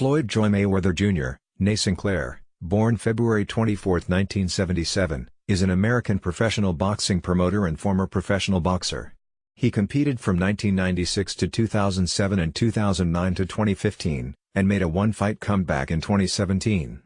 Floyd Joy Mayweather Jr., née Sinclair, born February 24, 1977, is an American professional boxing promoter and former professional boxer. He competed from 1996 to 2007 and 2009 to 2015, and made a one-fight comeback in 2017.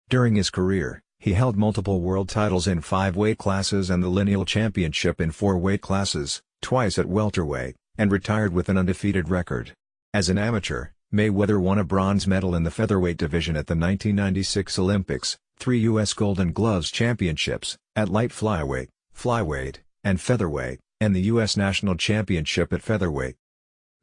During his career, he held multiple world titles in 5 weight classes and the lineal championship in 4 weight classes, twice at welterweight, and retired with an undefeated record. As an amateur, Mayweather won a bronze medal in the featherweight division at the 1996 Olympics, 3 U.S. Golden Gloves championships, at light flyweight, flyweight, and featherweight, and the U.S. National Championship at featherweight.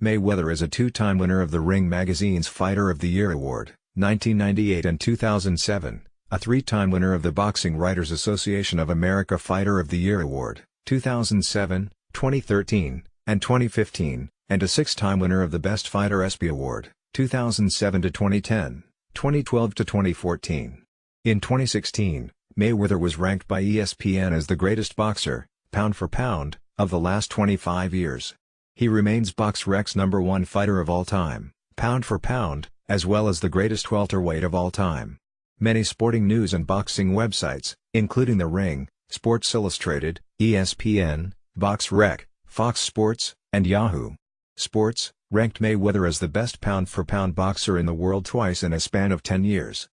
Mayweather is a 2-time winner of the Ring Magazine's Fighter of the Year Award, 1998 and 2007, a 3-time winner of the Boxing Writers Association of America Fighter of the Year Award, 2007, 2013, and 2015, and a 6-time winner of the Best Fighter ESPY Award, 2007 to 2010, 2012 to 2014. In 2016, Mayweather was ranked by ESPN as the greatest boxer, pound for pound, of the last 25 years. He remains BoxRec's #1 fighter of all time, pound for pound, as well as the greatest welterweight of all time. Many sporting news and boxing websites, including The Ring, Sports Illustrated, ESPN, BoxRec, Fox Sports, and Yahoo Sports, ranked Mayweather as the best pound-for-pound boxer in the world twice in a span of 10 years.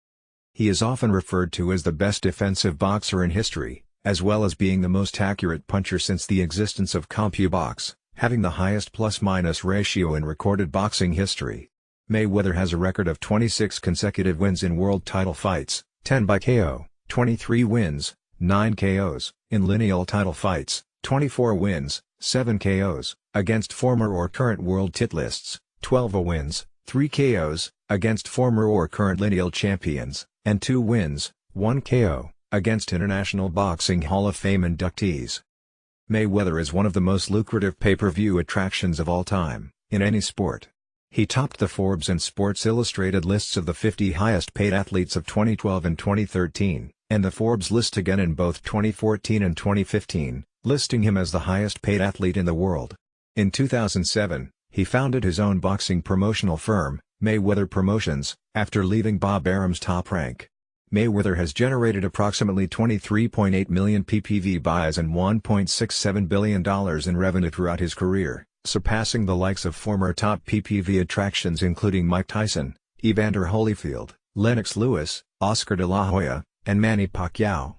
He is often referred to as the best defensive boxer in history, as well as being the most accurate puncher since the existence of CompuBox, having the highest plus-minus ratio in recorded boxing history. Mayweather has a record of 26 consecutive wins in world title fights, 10 by KO, 23 wins, 9 KOs, in lineal title fights, 24 wins, 7 KOs, against former or current world titlists, 12 wins, 3 KOs, against former or current lineal champions, and 2 wins, 1 KO, against International Boxing Hall of Fame inductees. Mayweather is one of the most lucrative pay-per-view attractions of all time, in any sport. He topped the Forbes and Sports Illustrated lists of the 50 highest-paid athletes of 2012 and 2013, and the Forbes list again in both 2014 and 2015, listing him as the highest-paid athlete in the world. In 2007, he founded his own boxing promotional firm, Mayweather Promotions, after leaving Bob Arum's Top Rank. Mayweather has generated approximately 23.8 million PPV buys and $1.67 billion in revenue throughout his career, surpassing the likes of former top PPV attractions including Mike Tyson, Evander Holyfield, Lennox Lewis, Oscar de la Hoya, and Manny Pacquiao.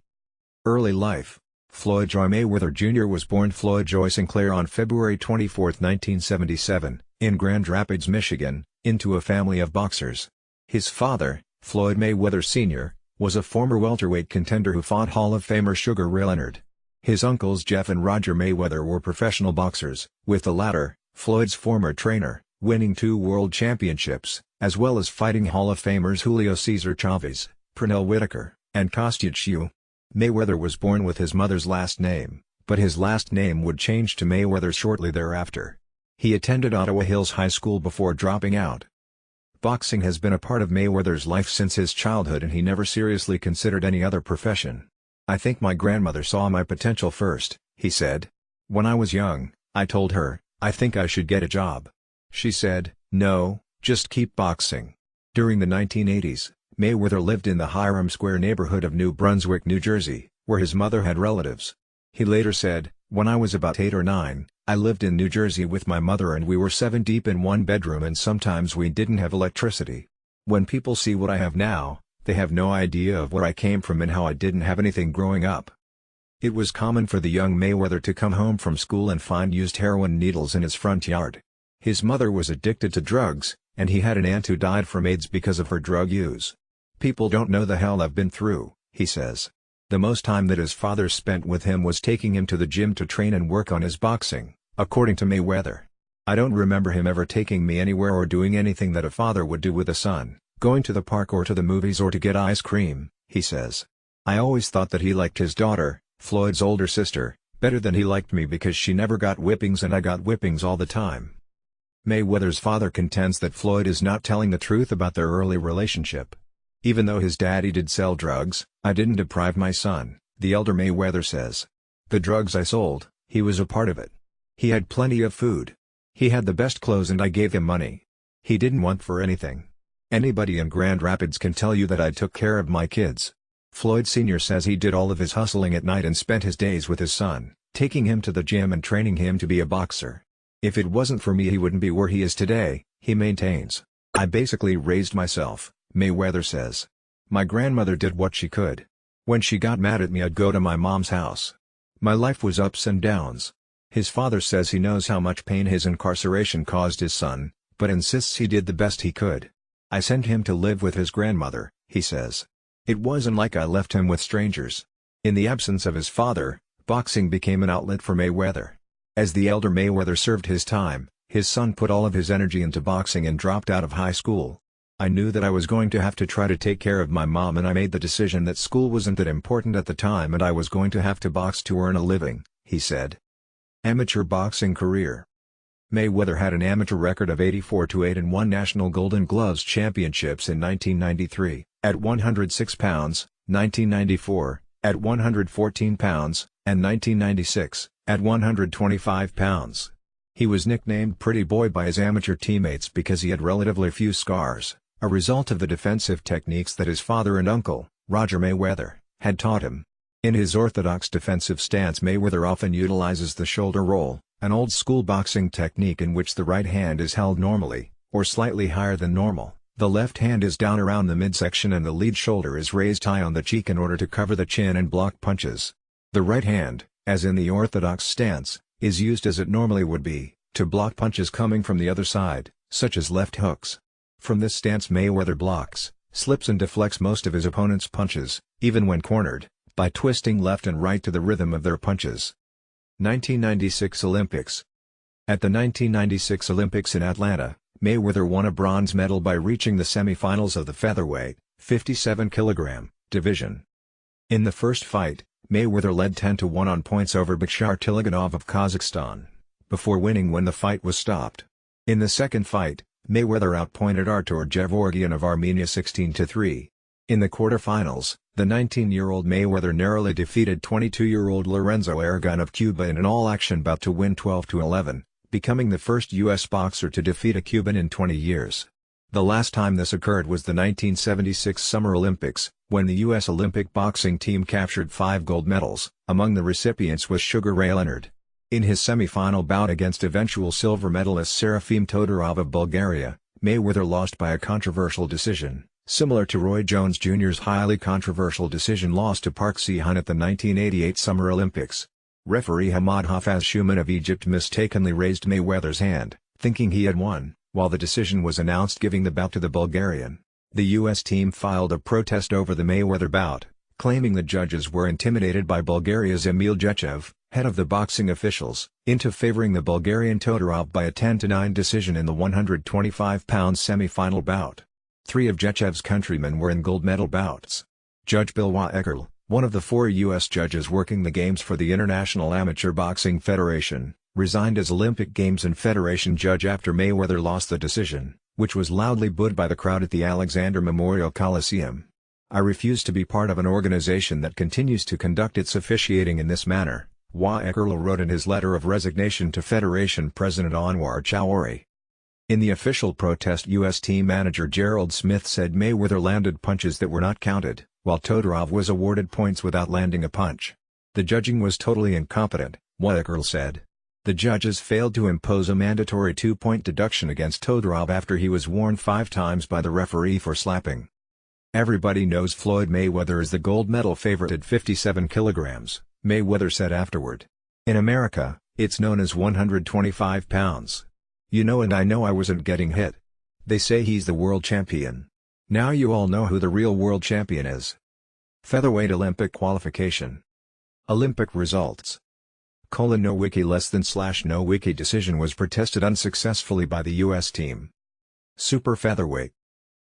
Early life. Floyd Joy Mayweather Jr. was born Floyd Joy Sinclair on February 24, 1977, in Grand Rapids, Michigan, into a family of boxers. His father, Floyd Mayweather Sr., was a former welterweight contender who fought Hall of Famer Sugar Ray Leonard. His uncles Jeff and Roger Mayweather were professional boxers, with the latter, Floyd's former trainer, winning 2 world championships, as well as fighting Hall of Famers Julio Cesar Chavez, Pernell Whitaker, and Kostya Tszyu. Mayweather was born with his mother's last name, but his last name would change to Mayweather shortly thereafter. He attended Ottawa Hills High School before dropping out. Boxing has been a part of Mayweather's life since his childhood and he never seriously considered any other profession. "I think my grandmother saw my potential first," he said. "When I was young, I told her, I think I should get a job. She said, no, just keep boxing." During the 1980s, Mayweather lived in the Hiram Square neighborhood of New Brunswick, New Jersey, where his mother had relatives. He later said, "When I was about 8 or 9, I lived in New Jersey with my mother and we were 7 deep in one bedroom and sometimes we didn't have electricity. When people see what I have now, they have no idea of where I came from and how I didn't have anything growing up." It was common for the young Mayweather to come home from school and find used heroin needles in his front yard. His mother was addicted to drugs, and he had an aunt who died from AIDS because of her drug use. "People don't know the hell I've been through," he says. The most time that his father spent with him was taking him to the gym to train and work on his boxing, according to Mayweather. "I don't remember him ever taking me anywhere or doing anything that a father would do with a son, going to the park or to the movies or to get ice cream," he says. "I always thought that he liked his daughter, Floyd's older sister, better than he liked me because she never got whippings and I got whippings all the time." Mayweather's father contends that Floyd is not telling the truth about their early relationship. "Even though his daddy did sell drugs, I didn't deprive my son," the elder Mayweather says. "The drugs I sold, he was a part of it. He had plenty of food. He had the best clothes and I gave him money. He didn't want for anything. Anybody in Grand Rapids can tell you that I took care of my kids. Floyd Sr. says he did all of his hustling at night and spent his days with his son, taking him to the gym and training him to be a boxer. If it wasn't for me he wouldn't be where he is today, he maintains. I basically raised myself, Mayweather says. My grandmother did what she could. When she got mad at me I'd go to my mom's house. My life was ups and downs. His father says he knows how much pain his incarceration caused his son, but insists he did the best he could. I sent him to live with his grandmother, he says. It wasn't like I left him with strangers. In the absence of his father, boxing became an outlet for Mayweather. As the elder Mayweather served his time, his son put all of his energy into boxing and dropped out of high school. I knew that I was going to have to try to take care of my mom and I made the decision that school wasn't that important at the time and I was going to have to box to earn a living, he said. Amateur boxing career. Mayweather had an amateur record of 84-8 and won National Golden Gloves Championships in 1993, at 106 pounds, 1994, at 114 pounds, and 1996, at 125 pounds. He was nicknamed Pretty Boy by his amateur teammates because he had relatively few scars, a result of the defensive techniques that his father and uncle, Roger Mayweather, had taught him. In his orthodox defensive stance Mayweather often utilizes the shoulder roll, an old-school boxing technique in which the right hand is held normally, or slightly higher than normal, the left hand is down around the midsection and the lead shoulder is raised high on the cheek in order to cover the chin and block punches. The right hand, as in the orthodox stance, is used as it normally would be, to block punches coming from the other side, such as left hooks. From this stance Mayweather blocks, slips and deflects most of his opponent's punches, even when cornered, by twisting left and right to the rhythm of their punches. 1996 Olympics. At the 1996 Olympics in Atlanta, Mayweather won a bronze medal by reaching the semi-finals of the featherweight, 57 kg, division. In the first fight, Mayweather led 10-1 on points over Bashar Tiliganov of Kazakhstan, before winning when the fight was stopped. In the second fight, Mayweather outpointed Artur Gevorgyan of Armenia 16-3. In the quarterfinals, the 19-year-old Mayweather narrowly defeated 22-year-old Lorenzo Aragon of Cuba in an all-action bout to win 12-11, becoming the first U.S. boxer to defeat a Cuban in 20 years. The last time this occurred was the 1976 Summer Olympics, when the U.S. Olympic boxing team captured 5 gold medals. Among the recipients was Sugar Ray Leonard. In his semi-final bout against eventual silver medalist Serafim Todorov of Bulgaria, Mayweather lost by a controversial decision, similar to Roy Jones Jr.'s highly controversial decision loss to Park Si-hun at the 1988 Summer Olympics. Referee Hamad Hafez Shuman of Egypt mistakenly raised Mayweather's hand, thinking he had won, while the decision was announced giving the bout to the Bulgarian. The U.S. team filed a protest over the Mayweather bout, claiming the judges were intimidated by Bulgaria's Emil Gechev, head of the boxing officials, into favoring the Bulgarian Todorov by a 10-9 decision in the 125-pound semi-final bout. 3 of Gechev's countrymen were in gold medal bouts. Judge Bill Waeckerl, one of the 4 U.S. judges working the games for the International Amateur Boxing Federation, resigned as Olympic Games and Federation judge after Mayweather lost the decision, which was loudly booed by the crowd at the Alexander Memorial Coliseum. I refuse to be part of an organization that continues to conduct its officiating in this manner, Waeckerl wrote in his letter of resignation to Federation President Anwar Chaudhry. In the official protest U.S. team manager Gerald Smith said Mayweather landed punches that were not counted, while Todorov was awarded points without landing a punch. The judging was totally incompetent, Waeckerl said. The judges failed to impose a mandatory 2-point deduction against Todorov after he was warned 5 times by the referee for slapping. Everybody knows Floyd Mayweather is the gold medal favorite at 57 kilograms, Mayweather said afterward. In America, it's known as 125 pounds. You know and I know I wasn't getting hit. They say he's the world champion. Now you all know who the real world champion is. Featherweight Olympic qualification. Olympic results. No wiki /no wiki decision was protested unsuccessfully by the U.S. team. Super featherweight.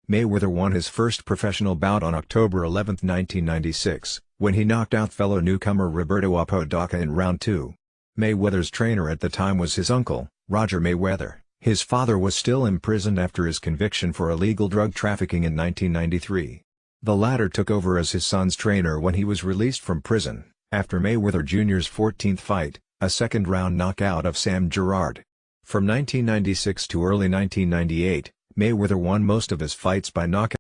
Mayweather won his first professional bout on October 11, 1996, when he knocked out fellow newcomer Roberto Apodaca in round 2. Mayweather's trainer at the time was his uncle, Roger Mayweather. His father was still imprisoned after his conviction for illegal drug trafficking in 1993. The latter took over as his son's trainer when he was released from prison, after Mayweather Jr.'s 14th fight, a second-round knockout of Sam Gerard. From 1996 to early 1998, Mayweather won most of his fights by knockout.